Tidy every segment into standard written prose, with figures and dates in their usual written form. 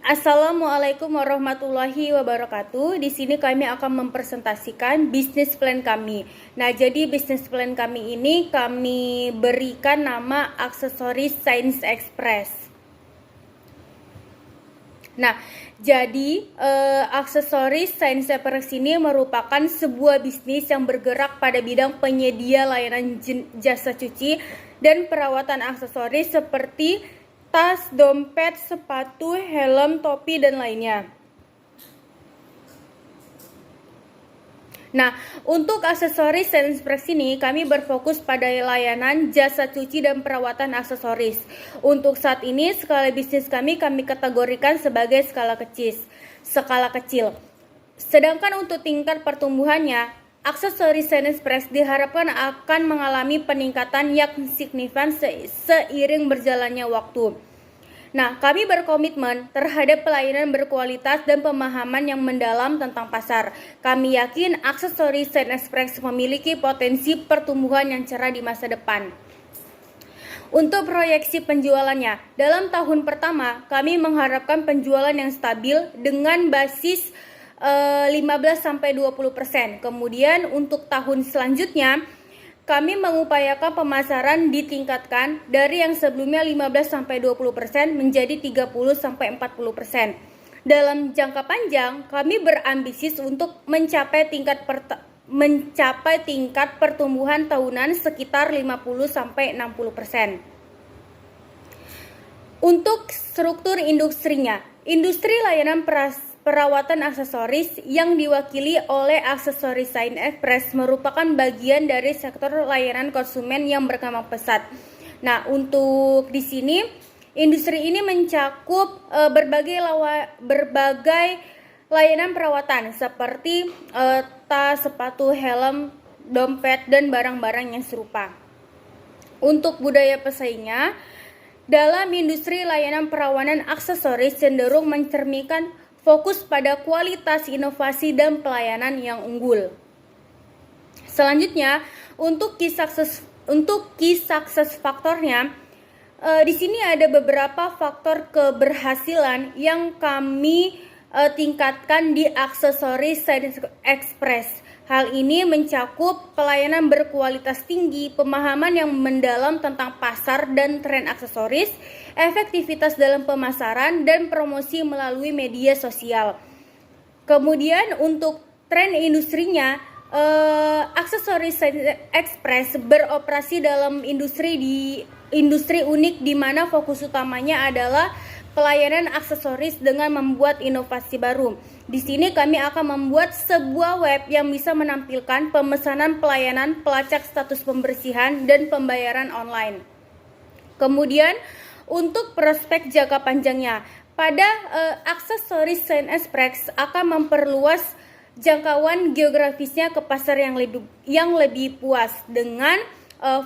Assalamualaikum warahmatullahi wabarakatuh. Di sini kami akan mempresentasikan bisnis plan kami. Nah, jadi bisnis plan kami ini kami berikan nama aksesoris Science Express. Nah, jadi aksesoris Science Express ini merupakan sebuah bisnis yang bergerak pada bidang penyedia layanan jasa cuci dan perawatan aksesoris seperti tas, dompet, sepatu, helm, topi, dan lainnya. Nah, untuk aksesoris Science Express ini kami berfokus pada layanan jasa cuci dan perawatan aksesoris. Untuk saat ini skala bisnis kami kategorikan sebagai skala kecil. Sedangkan untuk tingkat pertumbuhannya, aksesoris Science Express diharapkan akan mengalami peningkatan yang signifikan seiring berjalannya waktu. Nah, kami berkomitmen terhadap pelayanan berkualitas dan pemahaman yang mendalam tentang pasar. Kami yakin aksesoris Science Express memiliki potensi pertumbuhan yang cerah di masa depan. Untuk proyeksi penjualannya, dalam tahun pertama kami mengharapkan penjualan yang stabil dengan basis 15-20%. Kemudian untuk tahun selanjutnya kami mengupayakan pemasaran ditingkatkan dari yang sebelumnya 15-20% menjadi 30-40%. Dalam jangka panjang, kami berambisi untuk mencapai tingkat pertumbuhan tahunan sekitar 50-60%. Untuk struktur industrinya, industri layanan perawatan aksesoris yang diwakili oleh aksesoris Science Express merupakan bagian dari sektor layanan konsumen yang berkembang pesat. Nah, untuk di sini industri ini mencakup berbagai layanan perawatan seperti tas, sepatu, helm, dompet, dan barang-barang yang serupa. Untuk budaya pesaingnya, dalam industri layanan perawanan aksesoris cenderung mencerminkan fokus pada kualitas, inovasi, dan pelayanan yang unggul. Selanjutnya, untuk key success faktornya, di sini ada beberapa faktor keberhasilan yang kami tingkatkan di aksesoris Science Express. Hal ini mencakup pelayanan berkualitas tinggi, pemahaman yang mendalam tentang pasar dan tren aksesoris, efektivitas dalam pemasaran, dan promosi melalui media sosial. Kemudian untuk tren industrinya, aksesoris Science Express beroperasi dalam industri unik di mana fokus utamanya adalah pelayanan aksesoris dengan membuat inovasi baru. Di sini kami akan membuat sebuah web yang bisa menampilkan pemesanan pelayanan pelacak status pembersihan dan pembayaran online. Kemudian untuk prospek jangka panjangnya, pada aksesoris Science Express akan memperluas jangkauan geografisnya ke pasar yang lebih puas dengan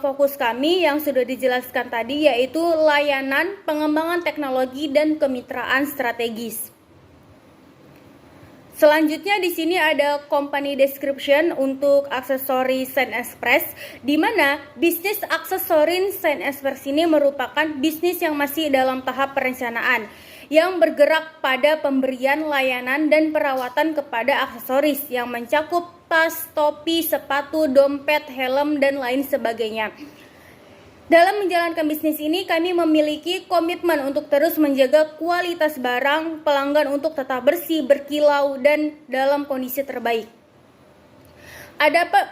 fokus kami yang sudah dijelaskan tadi, yaitu layanan, pengembangan teknologi, dan kemitraan strategis. Selanjutnya di sini ada company description untuk aksesoris Science Express, di mana bisnis aksesoris Science Express ini merupakan bisnis yang masih dalam tahap perencanaan, yang bergerak pada pemberian layanan dan perawatan kepada aksesoris yang mencakup tas, topi, sepatu, dompet, helm, dan lain sebagainya. Dalam menjalankan bisnis ini, kami memiliki komitmen untuk terus menjaga kualitas barang pelanggan untuk tetap bersih, berkilau, dan dalam kondisi terbaik.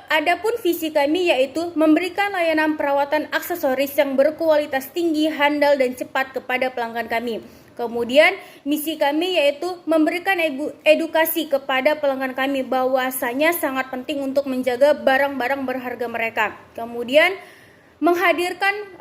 Adapun visi kami yaitu memberikan layanan perawatan aksesoris yang berkualitas tinggi, handal, dan cepat kepada pelanggan kami. Kemudian misi kami yaitu memberikan edukasi kepada pelanggan kami bahwasanya sangat penting untuk menjaga barang-barang berharga mereka. Kemudian menghadirkan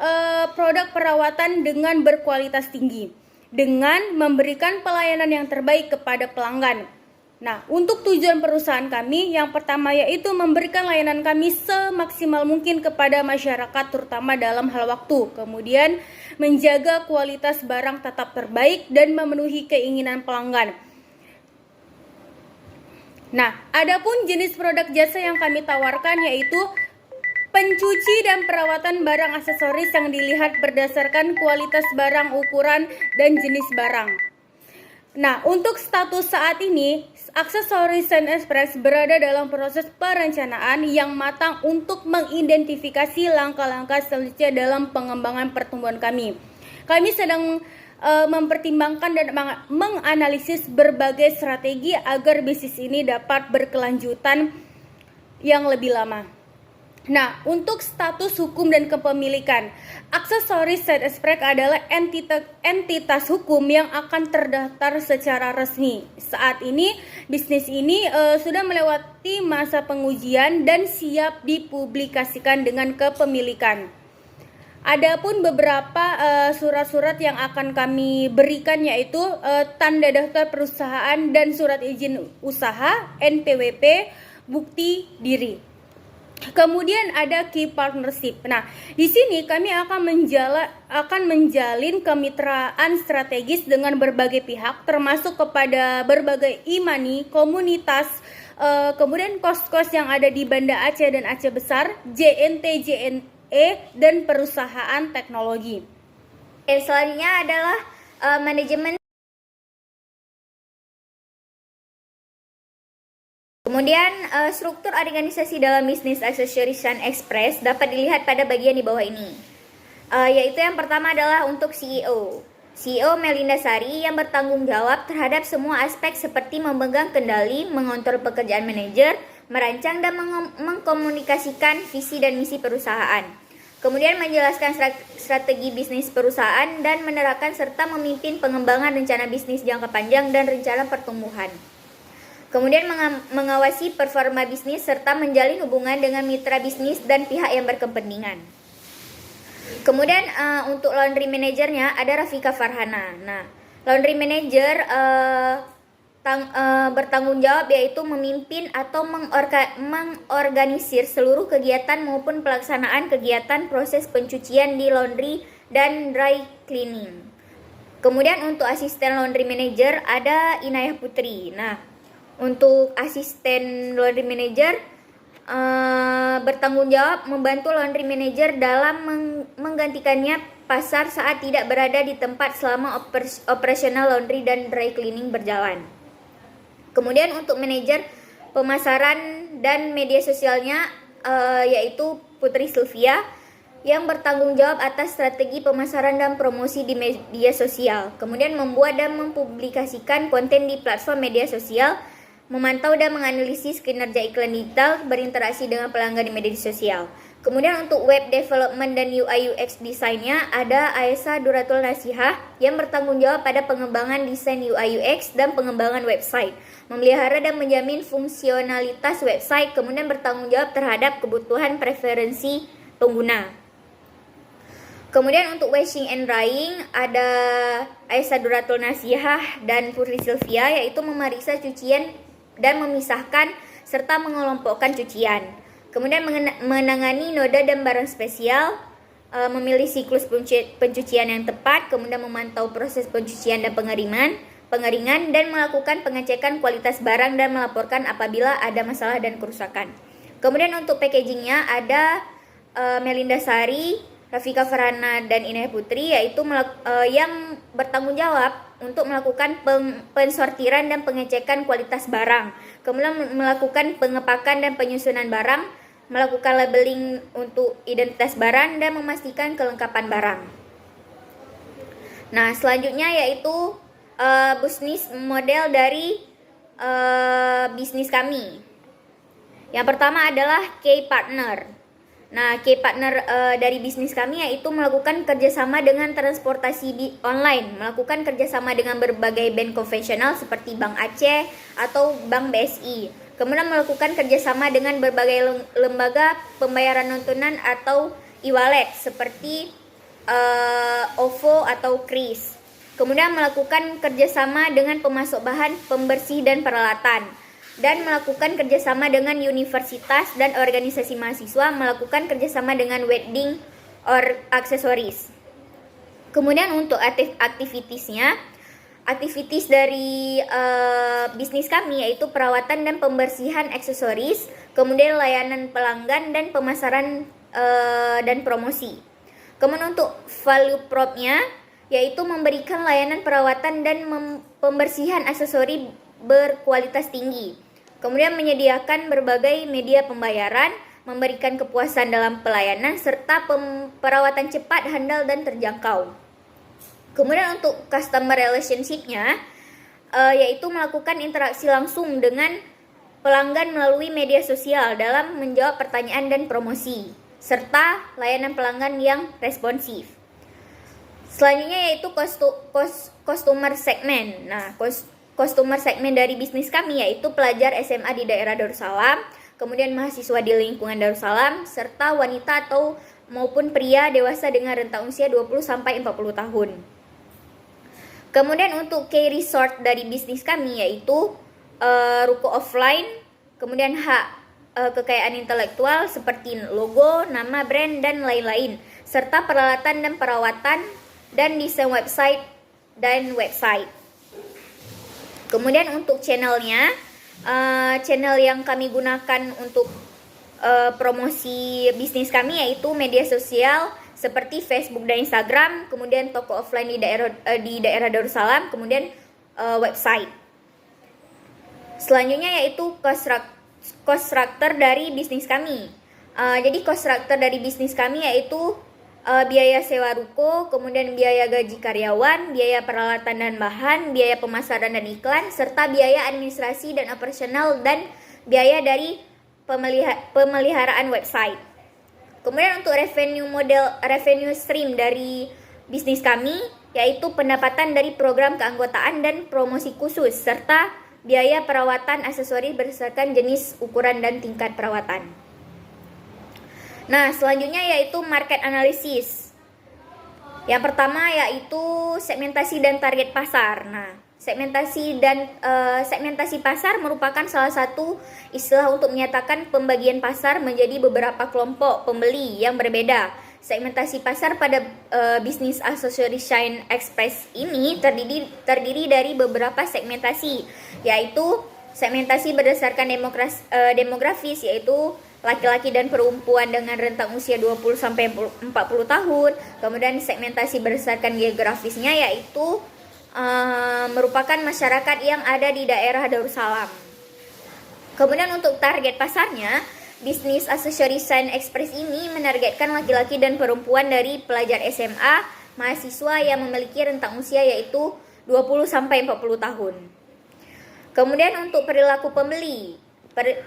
produk perawatan dengan berkualitas tinggi dengan memberikan pelayanan yang terbaik kepada pelanggan. Nah, untuk tujuan perusahaan kami yang pertama yaitu memberikan layanan kami semaksimal mungkin kepada masyarakat terutama dalam hal waktu. Kemudian menjaga kualitas barang tetap terbaik dan memenuhi keinginan pelanggan. Nah, adapun jenis produk jasa yang kami tawarkan yaitu pencuci dan perawatan barang aksesoris yang dilihat berdasarkan kualitas barang, ukuran, dan jenis barang. Nah, untuk status saat ini, Aksesoris Saint Express berada dalam proses perencanaan yang matang untuk mengidentifikasi langkah-langkah selanjutnya dalam pengembangan pertumbuhan kami. Kami sedang mempertimbangkan dan menganalisis berbagai strategi agar bisnis ini dapat berkelanjutan yang lebih lama. Nah, untuk status hukum dan kepemilikan, Aksesoris Saint Express adalah entitas hukum yang akan terdaftar secara resmi. Saat ini, bisnis ini sudah melewati masa pengujian dan siap dipublikasikan dengan kepemilikan. Adapun beberapa surat-surat yang akan kami berikan yaitu tanda daftar perusahaan dan surat izin usaha, NPWP, bukti diri. Kemudian ada key partnership. Nah, di sini kami akan menjalin kemitraan strategis dengan berbagai pihak, termasuk kepada berbagai e-money, komunitas, kemudian kos-kos yang ada di Banda Aceh dan Aceh Besar, JNT, JNE, dan perusahaan teknologi. Selanjutnya adalah manajemen. Kemudian struktur organisasi dalam bisnis Aksesoris Saint Express dapat dilihat pada bagian di bawah ini, yaitu yang pertama adalah untuk CEO. CEO Melinda Sari yang bertanggung jawab terhadap semua aspek seperti memegang kendali, mengontrol pekerjaan manajer, merancang dan mengkomunikasikan visi dan misi perusahaan. Kemudian menjelaskan strategi bisnis perusahaan dan menerapkan serta memimpin pengembangan rencana bisnis jangka panjang dan rencana pertumbuhan. Kemudian mengawasi performa bisnis serta menjalin hubungan dengan mitra bisnis dan pihak yang berkepentingan. Kemudian untuk laundry manajernya ada Rafika Farhana. Nah, laundry manager bertanggung jawab yaitu memimpin atau mengorganisir seluruh kegiatan maupun pelaksanaan kegiatan proses pencucian di laundry dan dry cleaning. Kemudian untuk asisten laundry manager ada Inayah Putri. Nah, untuk asisten laundry manager bertanggung jawab membantu laundry manager dalam menggantikannya pasar saat tidak berada di tempat selama operasional laundry dan dry cleaning berjalan. Kemudian untuk manajer pemasaran dan media sosialnya yaitu Putri Sylvia yang bertanggung jawab atas strategi pemasaran dan promosi di media sosial. Kemudian membuat dan mempublikasikan konten di platform media sosial, memantau dan menganalisis kinerja iklan digital, berinteraksi dengan pelanggan di media sosial. Kemudian untuk web development dan UI UX desainnya ada Aisyah Duratul Nasihah yang bertanggung jawab pada pengembangan desain UI UX dan pengembangan website, memelihara dan menjamin fungsionalitas website, kemudian bertanggung jawab terhadap kebutuhan preferensi pengguna. Kemudian untuk washing and drying ada Aisyah Duratul Nasihah dan Putri Sylvia yaitu memeriksa cucian dan memisahkan serta mengelompokkan cucian. Kemudian menangani noda dan barang spesial, memilih siklus pencucian yang tepat, kemudian memantau proses pencucian dan pengeringan dan melakukan pengecekan kualitas barang dan melaporkan apabila ada masalah dan kerusakan. Kemudian untuk packagingnya ada Melinda Sari, Rafika Farhana dan Inayah Putri yaitu yang bertanggung jawab untuk melakukan pensortiran dan pengecekan kualitas barang, kemudian melakukan pengepakan dan penyusunan barang, melakukan labeling untuk identitas barang dan memastikan kelengkapan barang. Nah, selanjutnya yaitu bisnis model dari bisnis kami. Yang pertama adalah key partner. Nah, key partner dari bisnis kami yaitu melakukan kerjasama dengan transportasi online, melakukan kerjasama dengan berbagai bank konvensional seperti Bank Aceh atau Bank BSI. Kemudian melakukan kerjasama dengan berbagai lembaga pembayaran non-tunai atau e-wallet seperti OVO atau Kris. Kemudian melakukan kerjasama dengan pemasok bahan, pembersih dan peralatan. Dan melakukan kerjasama dengan universitas dan organisasi mahasiswa, melakukan kerjasama dengan wedding or aksesoris. Kemudian untuk aktivitasnya, aktivitas dari bisnis kami yaitu perawatan dan pembersihan aksesoris, kemudian layanan pelanggan dan pemasaran dan promosi. Kemudian untuk value propnya yaitu memberikan layanan perawatan dan pembersihan aksesori berkualitas tinggi. Kemudian menyediakan berbagai media pembayaran, memberikan kepuasan dalam pelayanan, serta perawatan cepat, handal, dan terjangkau. Kemudian untuk customer relationship-nya, yaitu melakukan interaksi langsung dengan pelanggan melalui media sosial dalam menjawab pertanyaan dan promosi, serta layanan pelanggan yang responsif. Selanjutnya yaitu customer segment. Nah, customer segment dari bisnis kami yaitu pelajar SMA di daerah Darussalam, kemudian mahasiswa di lingkungan Darussalam, serta wanita atau maupun pria dewasa dengan rentang usia 20 sampai 40 tahun. Kemudian untuk key resort dari bisnis kami yaitu ruko offline, kemudian hak kekayaan intelektual seperti logo, nama brand, dan lain-lain, serta peralatan dan perawatan dan desain website dan website. Kemudian untuk channelnya, channel yang kami gunakan untuk promosi bisnis kami yaitu media sosial seperti Facebook dan Instagram, kemudian toko offline di daerah Darussalam, kemudian website. Selanjutnya yaitu cost structure dari bisnis kami. Jadi cost structure dari bisnis kami yaitu biaya sewa ruko, kemudian biaya gaji karyawan, biaya peralatan dan bahan, biaya pemasaran dan iklan, serta biaya administrasi dan operasional dan biaya dari pemeliharaan website. Kemudian untuk revenue stream dari bisnis kami yaitu pendapatan dari program keanggotaan dan promosi khusus, serta biaya perawatan aksesoris berdasarkan jenis, ukuran, dan tingkat perawatan. Nah, selanjutnya yaitu market analysis. Yang pertama yaitu segmentasi dan target pasar. Nah, segmentasi pasar merupakan salah satu istilah untuk menyatakan pembagian pasar menjadi beberapa kelompok pembeli yang berbeda. Segmentasi pasar pada bisnis aksesoris Shine Express ini terdiri dari beberapa segmentasi, yaitu segmentasi berdasarkan demografis, yaitu laki-laki dan perempuan dengan rentang usia 20 sampai 40 tahun. Kemudian segmentasi berdasarkan geografisnya yaitu merupakan masyarakat yang ada di daerah Darussalam. Kemudian untuk target pasarnya, bisnis aksesoris Shine Express ini menargetkan laki-laki dan perempuan dari pelajar SMA, mahasiswa yang memiliki rentang usia yaitu 20 sampai 40 tahun. Kemudian untuk perilaku pembeli.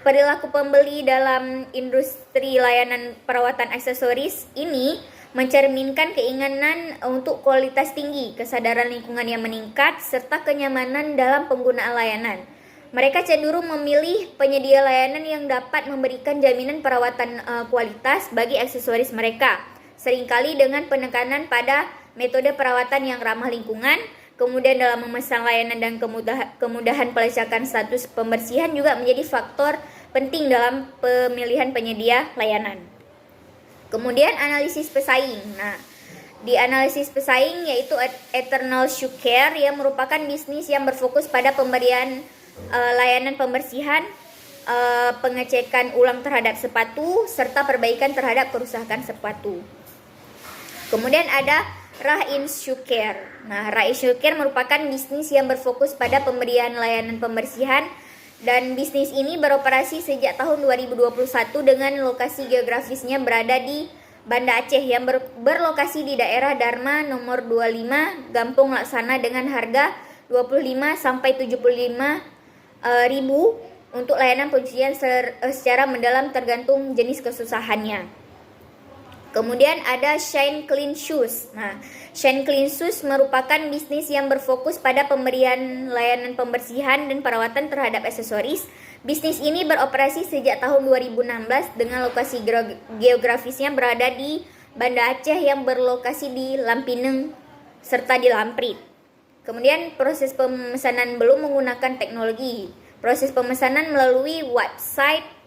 Perilaku pembeli dalam industri layanan perawatan aksesoris ini mencerminkan keinginan untuk kualitas tinggi, kesadaran lingkungan yang meningkat, serta kenyamanan dalam penggunaan layanan. Mereka cenderung memilih penyedia layanan yang dapat memberikan jaminan perawatan kualitas bagi aksesoris mereka, seringkali dengan penekanan pada metode perawatan yang ramah lingkungan. Kemudian dalam memesan layanan dan kemudahan pelacakan status pembersihan juga menjadi faktor penting dalam pemilihan penyedia layanan. Kemudian analisis pesaing. Nah, di analisis pesaing yaitu Eternal Shoe Care yang merupakan bisnis yang berfokus pada pemberian layanan pembersihan, pengecekan ulang terhadap sepatu, serta perbaikan terhadap kerusakan sepatu. Kemudian ada Ra-In Shoe Care. Nah, Ra-In Shoe Care merupakan bisnis yang berfokus pada pemberian layanan pembersihan dan bisnis ini beroperasi sejak tahun 2021 dengan lokasi geografisnya berada di Banda Aceh yang berlokasi di daerah Dharma nomor 25 Gampung Laksana dengan harga 25 sampai 75 ribu untuk layanan pencucian secara mendalam tergantung jenis kesusahannya. Kemudian ada Shine Clean Shoes. Nah, Shine Clean Shoes merupakan bisnis yang berfokus pada pemberian layanan pembersihan dan perawatan terhadap aksesoris. Bisnis ini beroperasi sejak tahun 2016 dengan lokasi geografisnya berada di Banda Aceh yang berlokasi di Lampineng serta di Lamprit. Kemudian proses pemesanan belum menggunakan teknologi. Proses pemesanan melalui website,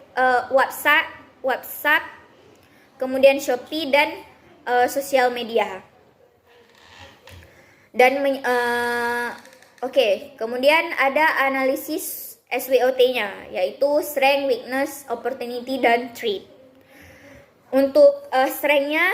kemudian Shopee dan sosial media. Dan kemudian ada analisis SWOT-nya yaitu Strength, Weakness, Opportunity, dan Threat. Untuk strength-nya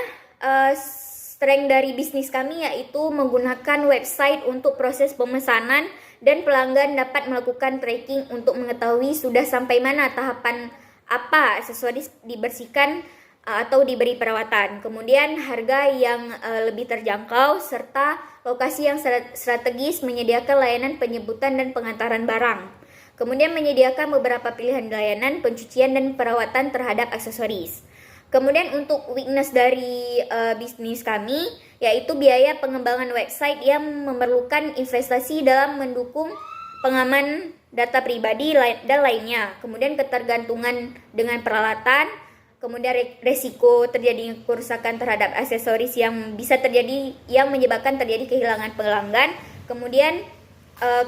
Strength dari bisnis kami yaitu menggunakan website untuk proses pemesanan dan pelanggan dapat melakukan tracking untuk mengetahui sudah sampai mana tahapan apa aksesoris dibersihkan atau diberi perawatan. Kemudian harga yang lebih terjangkau serta lokasi yang strategis, menyediakan layanan penyebutan dan pengantaran barang. Kemudian menyediakan beberapa pilihan layanan pencucian dan perawatan terhadap aksesoris. Kemudian untuk weakness dari bisnis kami yaitu biaya pengembangan website yang memerlukan investasi dalam mendukung pengaman data pribadi dan lainnya. Kemudian ketergantungan dengan peralatan, kemudian resiko terjadi kerusakan terhadap aksesoris yang bisa terjadi yang menyebabkan terjadi kehilangan pelanggan. Kemudian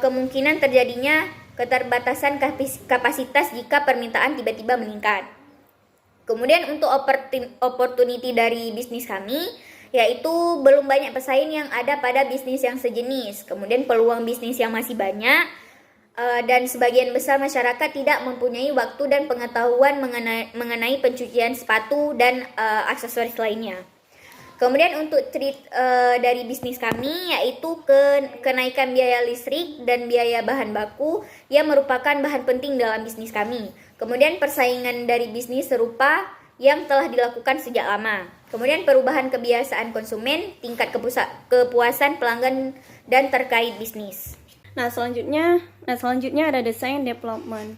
kemungkinan terjadinya keterbatasan kapasitas jika permintaan tiba-tiba meningkat. Kemudian untuk opportunity dari bisnis kami yaitu belum banyak pesaing yang ada pada bisnis yang sejenis. Kemudian peluang bisnis yang masih banyak dan sebagian besar masyarakat tidak mempunyai waktu dan pengetahuan mengenai pencucian sepatu dan aksesoris lainnya. Kemudian untuk dari bisnis kami yaitu kenaikan biaya listrik dan biaya bahan baku yang merupakan bahan penting dalam bisnis kami. Kemudian persaingan dari bisnis serupa yang telah dilakukan sejak lama. Kemudian perubahan kebiasaan konsumen, tingkat kepuasan pelanggan dan terkait bisnis. Nah, selanjutnya ada design development.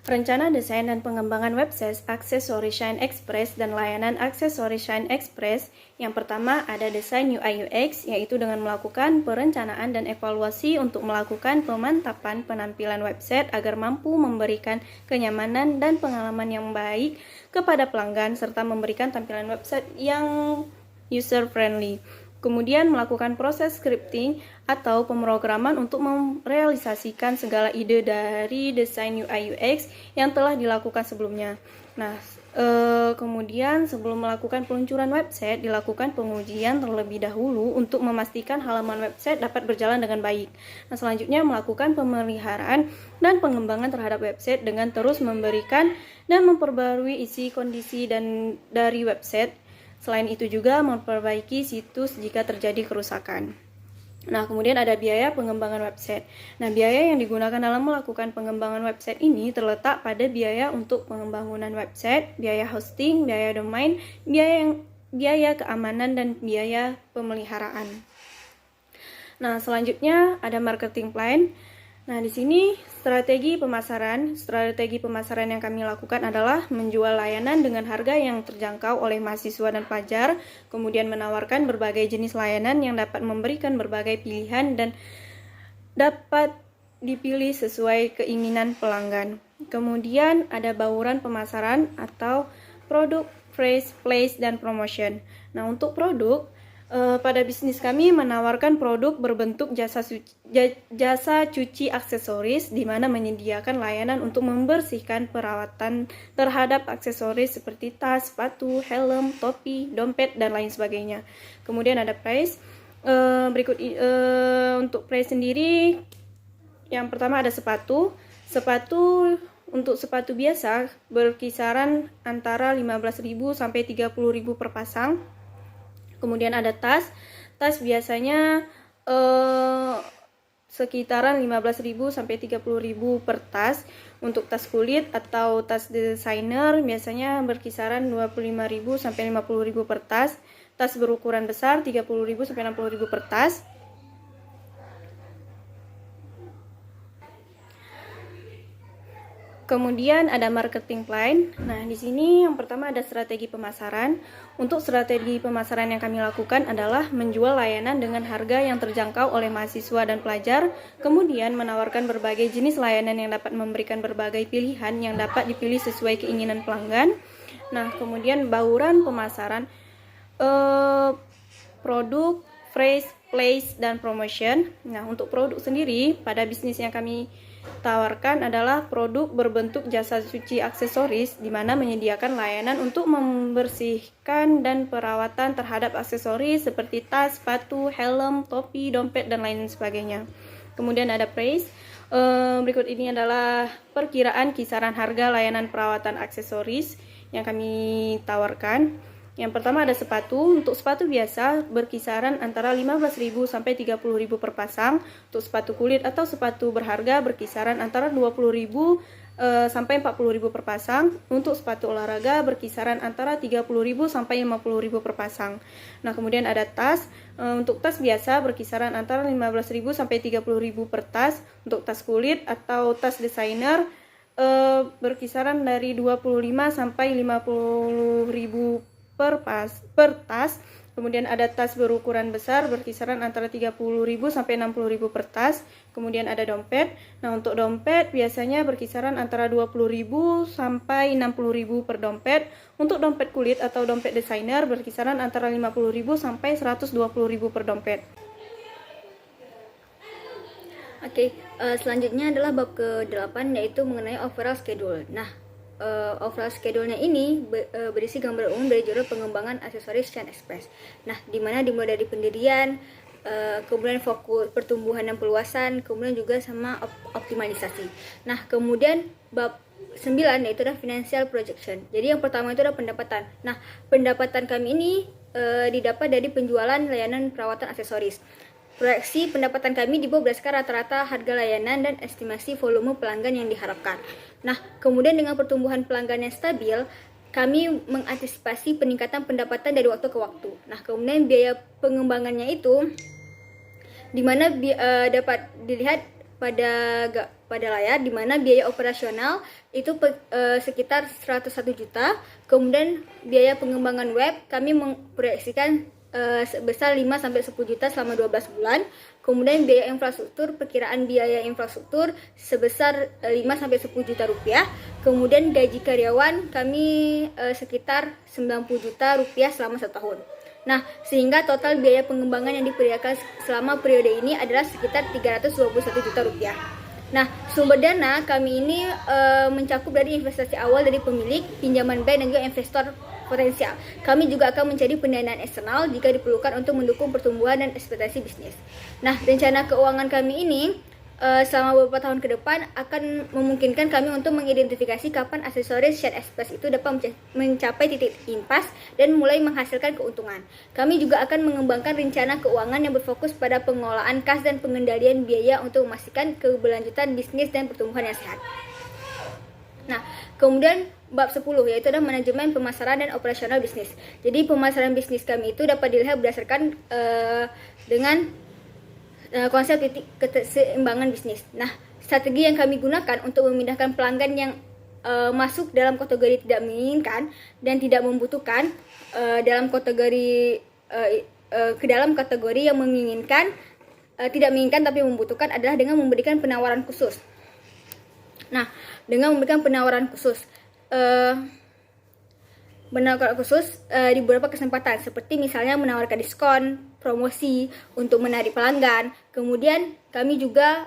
Rencana desain dan pengembangan website aksesoris Shine Express dan layanan aksesoris Shine Express. Yang pertama ada desain UI UX, yaitu dengan melakukan perencanaan dan evaluasi untuk melakukan pemantapan penampilan website agar mampu memberikan kenyamanan dan pengalaman yang baik kepada pelanggan serta memberikan tampilan website yang user friendly. Kemudian melakukan proses scripting atau pemrograman untuk merealisasikan segala ide dari desain UI UX yang telah dilakukan sebelumnya. Nah, kemudian sebelum melakukan peluncuran website, dilakukan pengujian terlebih dahulu untuk memastikan halaman website dapat berjalan dengan baik. Nah, selanjutnya melakukan pemeliharaan dan pengembangan terhadap website dengan terus memberikan dan memperbarui isi kondisi dan dari website. Selain itu juga memperbaiki situs jika terjadi kerusakan. Nah, kemudian ada biaya pengembangan website. Nah, biaya yang digunakan dalam melakukan pengembangan website ini terletak pada biaya untuk pengembangan website, biaya hosting, biaya domain, biaya keamanan, dan biaya pemeliharaan. Nah, selanjutnya ada marketing plan. Nah, di sini strategi pemasaran yang kami lakukan adalah menjual layanan dengan harga yang terjangkau oleh mahasiswa dan pelajar, kemudian menawarkan berbagai jenis layanan yang dapat memberikan berbagai pilihan dan dapat dipilih sesuai keinginan pelanggan. Kemudian ada bauran pemasaran atau produk, price, place, dan promotion. Nah, untuk produk, pada bisnis kami menawarkan produk berbentuk jasa cuci aksesoris, di mana menyediakan layanan untuk membersihkan perawatan terhadap aksesoris seperti tas, sepatu, helm, topi, dompet, dan lain sebagainya. Kemudian ada price. Untuk price sendiri, yang pertama ada sepatu. Untuk sepatu biasa berkisaran antara 15.000 sampai 30.000 per pasang. Kemudian ada tas biasanya sekitaran 15.000 sampai 30.000 per tas. Untuk tas kulit atau tas desainer biasanya berkisaran 25.000 sampai 50.000 per tas. Tas berukuran besar 30.000 sampai 60.000 per tas. Kemudian ada marketing plan. Nah, di sini yang pertama ada strategi pemasaran. Untuk strategi pemasaran yang kami lakukan adalah menjual layanan dengan harga yang terjangkau oleh mahasiswa dan pelajar, kemudian menawarkan berbagai jenis layanan yang dapat memberikan berbagai pilihan yang dapat dipilih sesuai keinginan pelanggan. Nah, kemudian bauran pemasaran, produk, phrase, place, dan promotion. Nah, untuk produk sendiri, pada bisnis yang kami tawarkan adalah produk berbentuk jasa cuci aksesoris, di mana menyediakan layanan untuk membersihkan dan perawatan terhadap aksesoris seperti tas, sepatu, helm, topi, dompet, dan lain sebagainya. Kemudian ada price. Berikut ini adalah perkiraan kisaran harga layanan perawatan aksesoris yang kami tawarkan. Yang pertama ada sepatu. Untuk sepatu biasa berkisaran antara 15.000 sampai 30.000 per pasang. Untuk sepatu kulit atau sepatu berharga berkisaran antara 20.000 sampai 40.000 per pasang. Untuk sepatu olahraga berkisaran antara 30.000 sampai 50.000 per pasang. Nah, kemudian ada tas. Untuk tas biasa berkisaran antara 15.000 sampai 30.000 per tas. Untuk tas kulit atau tas desainer berkisaran dari 25 sampai 50.000 per tas. Kemudian ada tas berukuran besar berkisaran antara 30.000 sampai 60.000 per tas. Kemudian ada dompet. Nah, untuk dompet biasanya berkisaran antara 20.000 sampai 60.000 per dompet. Untuk dompet kulit atau dompet desainer berkisaran antara 50.000 sampai 120.000 per dompet. Oke, selanjutnya adalah bab ke-8 yaitu mengenai overall schedule. Nah, overall schedule-nya ini berisi gambar umum dari judul pengembangan aksesoris Shine Express. Nah, di mana dimulai dari pendirian, kemudian fokus pertumbuhan dan peluasan, kemudian juga sama optimalisasi. Nah, kemudian bab 9 yaitu adalah financial projection. Jadi yang pertama itu adalah pendapatan. Nah, pendapatan kami ini didapat dari penjualan layanan perawatan aksesoris. Proyeksi pendapatan kami dibuat berdasarkan rata-rata harga layanan dan estimasi volume pelanggan yang diharapkan. Nah, kemudian dengan pertumbuhan pelanggan yang stabil, kami mengantisipasi peningkatan pendapatan dari waktu ke waktu. Nah, kemudian biaya pengembangannya itu di mana dapat dilihat pada layar, di mana biaya operasional itu sekitar 101 juta. Kemudian biaya pengembangan web kami memproyeksikan sebesar 5 sampai 10 juta selama 12 bulan. Kemudian biaya infrastruktur, perkiraan biaya infrastruktur sebesar 5 sampai 10 juta rupiah. Kemudian gaji karyawan kami sekitar 90 juta rupiah selama 1 tahun. Nah, sehingga total biaya pengembangan yang diperkirakan selama periode ini adalah sekitar 321 juta rupiah. Nah, sumber dana kami ini mencakup dari investasi awal dari pemilik, pinjaman bank, dan juga investor potensial. Kami juga akan mencari pendanaan eksternal jika diperlukan untuk mendukung pertumbuhan dan ekspektasi bisnis. Nah, rencana keuangan kami ini selama beberapa tahun ke depan akan memungkinkan kami untuk mengidentifikasi kapan aksesoris Shine Express itu dapat mencapai titik impas dan mulai menghasilkan keuntungan. Kami juga akan mengembangkan rencana keuangan yang berfokus pada pengelolaan kas dan pengendalian biaya untuk memastikan keberlanjutan bisnis dan pertumbuhan yang sehat. Nah, kemudian bab 10 yaitu adalah manajemen pemasaran dan operasional bisnis. Jadi pemasaran bisnis kami itu dapat dilihat berdasarkan dengan konsep titik keseimbangan bisnis. Nah, strategi yang kami gunakan untuk memindahkan pelanggan yang masuk dalam kategori tidak menginginkan dan tidak membutuhkan dalam kategori ke dalam kategori yang menginginkan, tidak menginginkan tapi membutuhkan adalah dengan memberikan penawaran khusus. Nah, dengan memberikan penawaran khusus di beberapa kesempatan, seperti misalnya menawarkan diskon, promosi untuk menarik pelanggan. Kemudian kami juga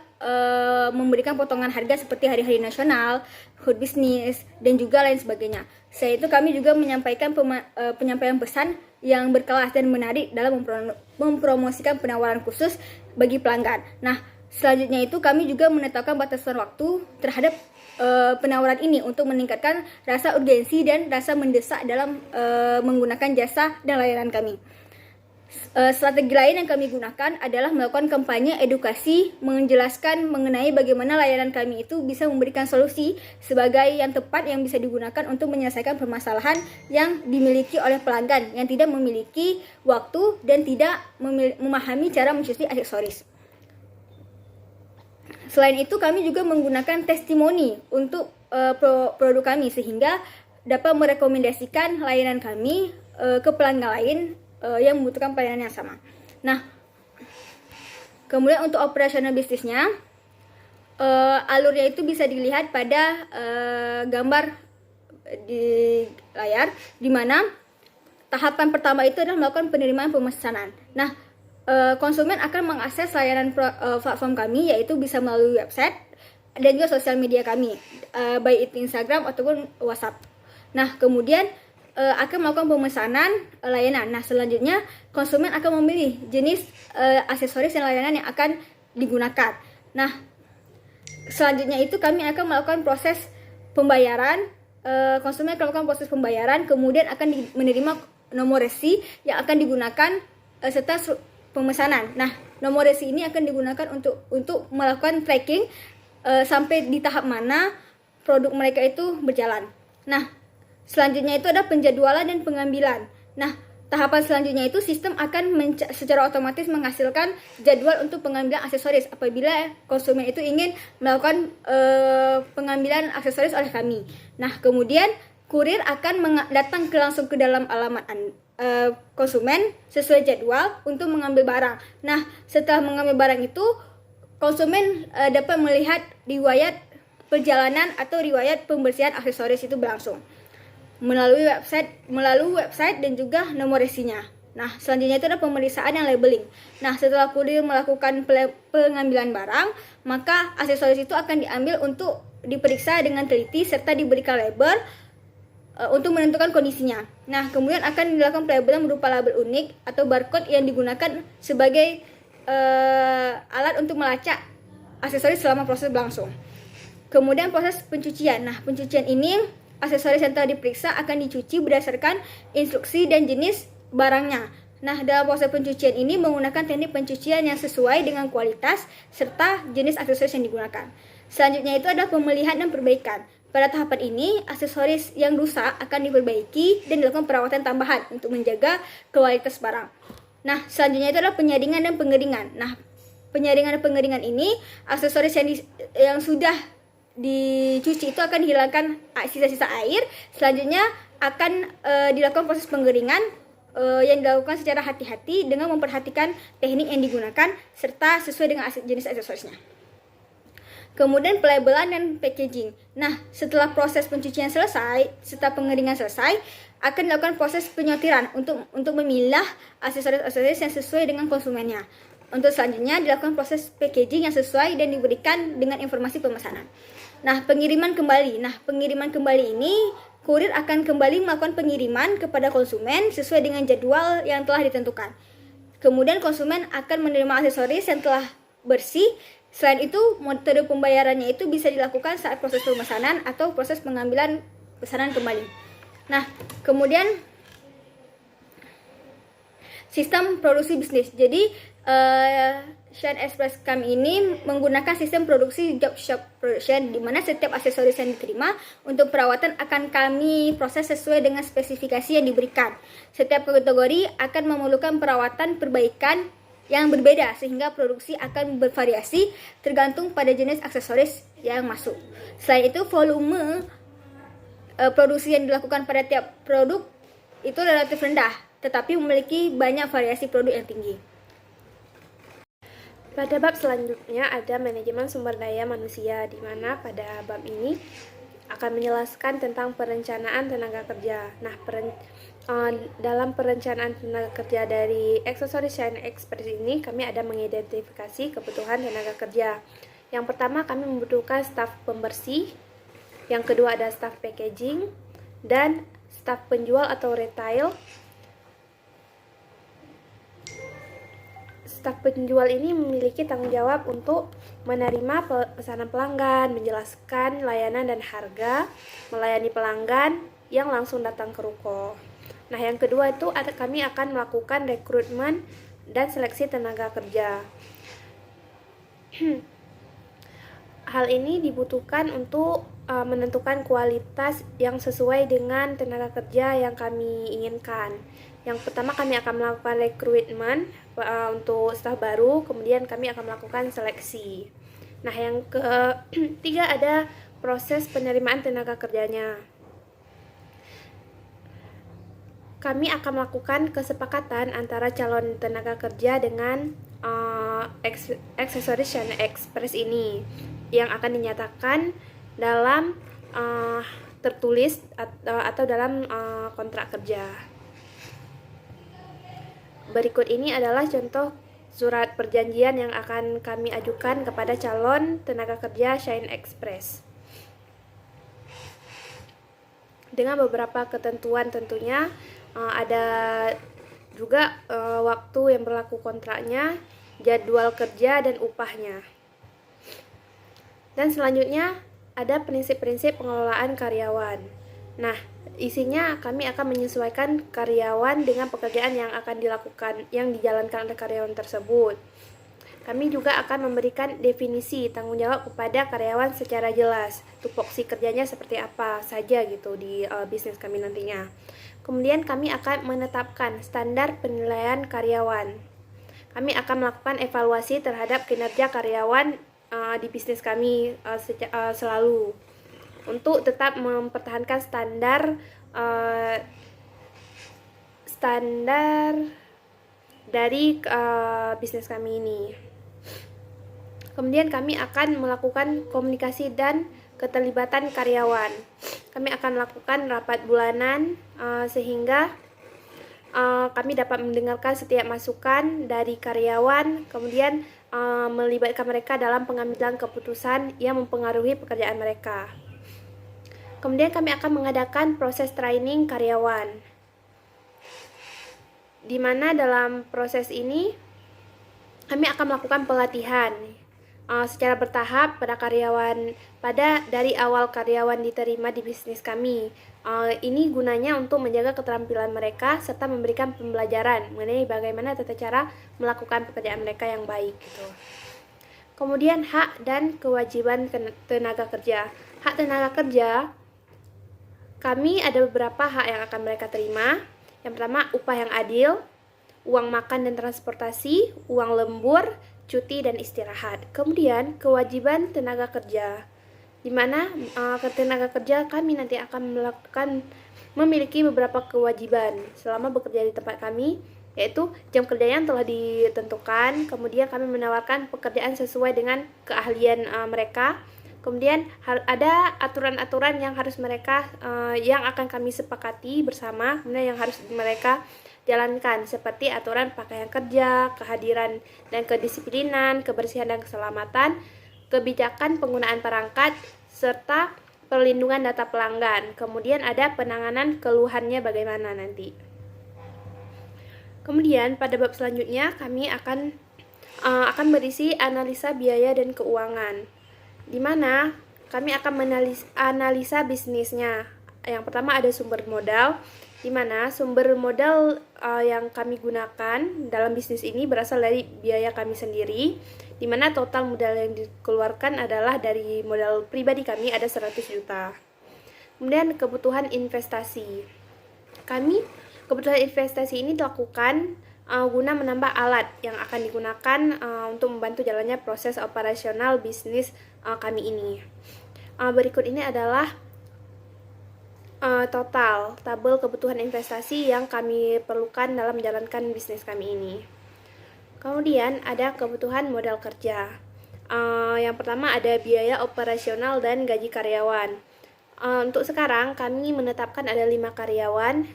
memberikan potongan harga seperti hari-hari nasional, HUT bisnis, dan juga lain sebagainya. Selain itu kami juga menyampaikan penyampaian pesan yang berkelas dan menarik dalam mempromosikan penawaran khusus bagi pelanggan. Nah, selanjutnya itu kami juga menetapkan batasan waktu terhadap penawaran ini untuk meningkatkan rasa urgensi dan rasa mendesak dalam menggunakan jasa dan layanan kami. Strategi lain yang kami gunakan adalah melakukan kampanye edukasi menjelaskan mengenai bagaimana layanan kami itu bisa memberikan solusi sebagai yang tepat yang bisa digunakan untuk menyelesaikan permasalahan yang dimiliki oleh pelanggan yang tidak memiliki waktu dan tidak memahami cara mencuci aksesoris. Selain itu kami juga menggunakan testimoni untuk produk kami sehingga dapat merekomendasikan layanan kami ke pelanggan lain yang membutuhkan pelayanan yang sama. Nah, kemudian untuk operasional bisnisnya, alurnya itu bisa dilihat pada gambar di layar, di mana tahapan pertama itu adalah melakukan penerimaan pemesanan. Nah, konsumen akan mengakses layanan platform kami, yaitu bisa melalui website dan juga sosial media kami, baik itu Instagram ataupun WhatsApp. Nah, kemudian akan melakukan pemesanan layanan. Nah, selanjutnya konsumen akan memilih jenis aksesoris dan layanan yang akan digunakan. Nah, selanjutnya itu kami akan melakukan proses pembayaran konsumen akan melakukan proses pembayaran, kemudian akan menerima nomor resi yang akan digunakan serta pemesanan. Nah, nomor resi ini akan digunakan untuk melakukan tracking sampai di tahap mana produk mereka itu berjalan. Nah, selanjutnya itu ada penjadwalan dan pengambilan. Nah, tahapan selanjutnya itu sistem akan secara otomatis menghasilkan jadwal untuk pengambilan aksesoris apabila konsumen itu ingin melakukan pengambilan aksesoris oleh kami. Nah, kemudian kurir akan datang langsung ke dalam alamat konsumen sesuai jadwal untuk mengambil barang. Nah, setelah mengambil barang itu, konsumen dapat melihat riwayat perjalanan atau riwayat pembersihan aksesoris itu berlangsung melalui website dan juga nomor resinya. Nah, selanjutnya itu ada pemeriksaan yang labeling. Nah, setelah kurir melakukan pengambilan barang, maka aksesoris itu akan diambil untuk diperiksa dengan teliti serta diberikan label untuk menentukan kondisinya. Nah, kemudian akan dilakukan pelabelan berupa label unik atau barcode yang digunakan sebagai alat untuk melacak aksesoris selama proses berlangsung. Kemudian proses pencucian. Nah, pencucian ini aksesoris yang telah diperiksa akan dicuci berdasarkan instruksi dan jenis barangnya. Nah, dalam proses pencucian ini menggunakan teknik pencucian yang sesuai dengan kualitas serta jenis aksesoris yang digunakan. Selanjutnya itu adalah pemeliharaan dan perbaikan. Pada tahapan ini, aksesoris yang rusak akan diperbaiki dan dilakukan perawatan tambahan untuk menjaga kualitas barang. Nah, selanjutnya itu adalah penyaringan dan pengeringan. Nah, penyaringan dan pengeringan ini, aksesoris yang sudah dicuci itu akan dihilangkan sisa-sisa air. Selanjutnya akan dilakukan proses pengeringan yang dilakukan secara hati-hati dengan memperhatikan teknik yang digunakan serta sesuai dengan jenis aksesorisnya. Kemudian pelabelan dan packaging. Nah, setelah proses pencucian selesai, setelah pengeringan selesai, akan dilakukan proses penyortiran untuk memilah aksesoris-aksesoris yang sesuai dengan konsumennya. Untuk selanjutnya dilakukan proses packaging yang sesuai dan diberikan dengan informasi pemesanan. Nah, pengiriman kembali. Nah, pengiriman kembali ini kurir akan kembali melakukan pengiriman kepada konsumen sesuai dengan jadwal yang telah ditentukan. Kemudian konsumen akan menerima aksesoris yang telah bersih. Selain itu, metode pembayarannya itu bisa dilakukan saat proses pemesanan atau proses pengambilan pesanan kembali. Nah, kemudian sistem produksi bisnis. Jadi, Shine Express kami ini menggunakan sistem produksi job shop production, di mana setiap aksesoris yang diterima untuk perawatan akan kami proses sesuai dengan spesifikasi yang diberikan. Setiap kategori akan memerlukan perawatan perbaikan yang berbeda sehingga produksi akan bervariasi tergantung pada jenis aksesoris yang masuk. Selain itu, volume produksi yang dilakukan pada tiap produk itu relatif rendah, tetapi memiliki banyak variasi produk yang tinggi. Pada bab selanjutnya ada manajemen sumber daya manusia, di mana pada bab ini akan menjelaskan tentang perencanaan tenaga kerja. Nah, dalam perencanaan tenaga kerja dari aksesoris Shine Express ini, kami ada mengidentifikasi kebutuhan tenaga kerja. Yang pertama, kami membutuhkan staf pembersih. Yang kedua ada staf packaging dan staf penjual atau retail. Staf penjual ini memiliki tanggung jawab untuk menerima pesanan pelanggan, menjelaskan layanan dan harga, melayani pelanggan yang langsung datang ke ruko. Nah, yang kedua itu kami akan melakukan rekrutmen dan seleksi tenaga kerja. Hal ini dibutuhkan untuk menentukan kualitas yang sesuai dengan tenaga kerja yang kami inginkan. Yang pertama, kami akan melakukan rekrutmen untuk staf baru, kemudian kami akan melakukan seleksi. Nah, yang ketiga ada proses penerimaan tenaga kerjanya. Kami akan melakukan kesepakatan antara calon tenaga kerja dengan aksesoris Shine Express ini yang akan dinyatakan dalam tertulis atau dalam kontrak kerja. Berikut ini adalah contoh surat perjanjian yang akan kami ajukan kepada calon tenaga kerja Shine Express. Dengan beberapa ketentuan tentunya, ada juga waktu yang berlaku kontraknya, jadwal kerja, dan upahnya. Dan selanjutnya ada prinsip-prinsip pengelolaan karyawan. Nah, isinya kami akan menyesuaikan karyawan dengan pekerjaan yang akan dilakukan, yang dijalankan oleh karyawan tersebut. Kami juga akan memberikan definisi tanggung jawab kepada karyawan secara jelas. Tupoksi kerjanya seperti apa saja gitu di bisnis kami nantinya. Kemudian kami akan menetapkan standar penilaian karyawan. Kami akan melakukan evaluasi terhadap kinerja karyawan di bisnis kami selalu untuk tetap mempertahankan standar dari bisnis kami ini. Kemudian kami akan melakukan komunikasi dan keterlibatan karyawan. Kami akan melakukan rapat bulanan sehingga kami dapat mendengarkan setiap masukan dari karyawan, kemudian melibatkan mereka dalam pengambilan keputusan yang mempengaruhi pekerjaan mereka. Kemudian kami akan mengadakan proses training karyawan, di mana dalam proses ini kami akan melakukan pelatihan secara bertahap pada karyawan dari awal karyawan diterima di bisnis kami. Ini gunanya untuk menjaga keterampilan mereka serta memberikan pembelajaran mengenai bagaimana tata cara melakukan pekerjaan mereka yang baik gitu. Kemudian hak dan kewajiban tenaga kerja. Hak tenaga kerja, kami ada beberapa hak yang akan mereka terima. Yang pertama, upah yang adil, uang makan dan transportasi, uang lembur, cuti dan istirahat. Kemudian kewajiban tenaga kerja, di mana tenaga kerja kami nanti akan memiliki beberapa kewajiban selama bekerja di tempat kami, yaitu jam kerja yang telah ditentukan. Kemudian kami menawarkan pekerjaan sesuai dengan keahlian mereka. Kemudian ada aturan-aturan yang harus mereka yang akan kami sepakati bersama, kemudian yang harus mereka jalankan, seperti aturan pakaian kerja, kehadiran dan kedisiplinan, kebersihan dan keselamatan, kebijakan penggunaan perangkat, serta perlindungan data pelanggan. Kemudian ada penanganan keluhannya bagaimana nanti. Kemudian pada bab selanjutnya kami akan berisi analisa biaya dan keuangan, di mana kami akan menganalisa bisnisnya. Yang pertama ada sumber modal, di mana sumber modal yang kami gunakan dalam bisnis ini berasal dari biaya kami sendiri, di mana total modal yang dikeluarkan adalah dari modal pribadi kami ada 100 juta. Kemudian kebutuhan investasi. Kebutuhan investasi ini dilakukan guna menambah alat yang akan digunakan untuk membantu jalannya proses operasional bisnis kami ini. Berikut ini adalah total tabel kebutuhan investasi yang kami perlukan dalam menjalankan bisnis kami ini. Kemudian ada kebutuhan modal kerja. Yang pertama ada biaya operasional dan gaji karyawan. Untuk sekarang kami menetapkan ada 5 karyawan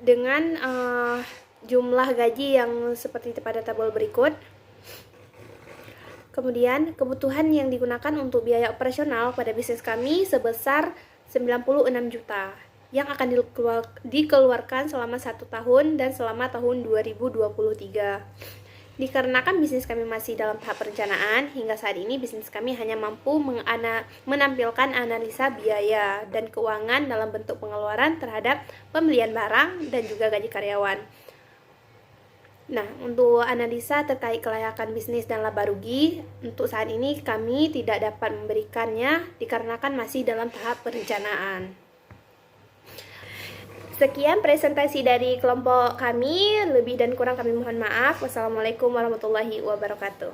dengan jumlah gaji yang seperti pada tabel berikut. Kemudian kebutuhan yang digunakan untuk biaya operasional pada bisnis kami sebesar 96 juta yang akan dikeluarkan selama 1 tahun dan selama tahun 2023. Dikarenakan bisnis kami masih dalam tahap perencanaan, hingga saat ini bisnis kami hanya mampu menampilkan analisa biaya dan keuangan dalam bentuk pengeluaran terhadap pembelian barang dan juga gaji karyawan. Nah, untuk analisa terkait kelayakan bisnis dan laba rugi, untuk saat ini kami tidak dapat memberikannya dikarenakan masih dalam tahap perencanaan. Sekian presentasi dari kelompok kami, lebih dan kurang kami mohon maaf. Wassalamualaikum warahmatullahi wabarakatuh.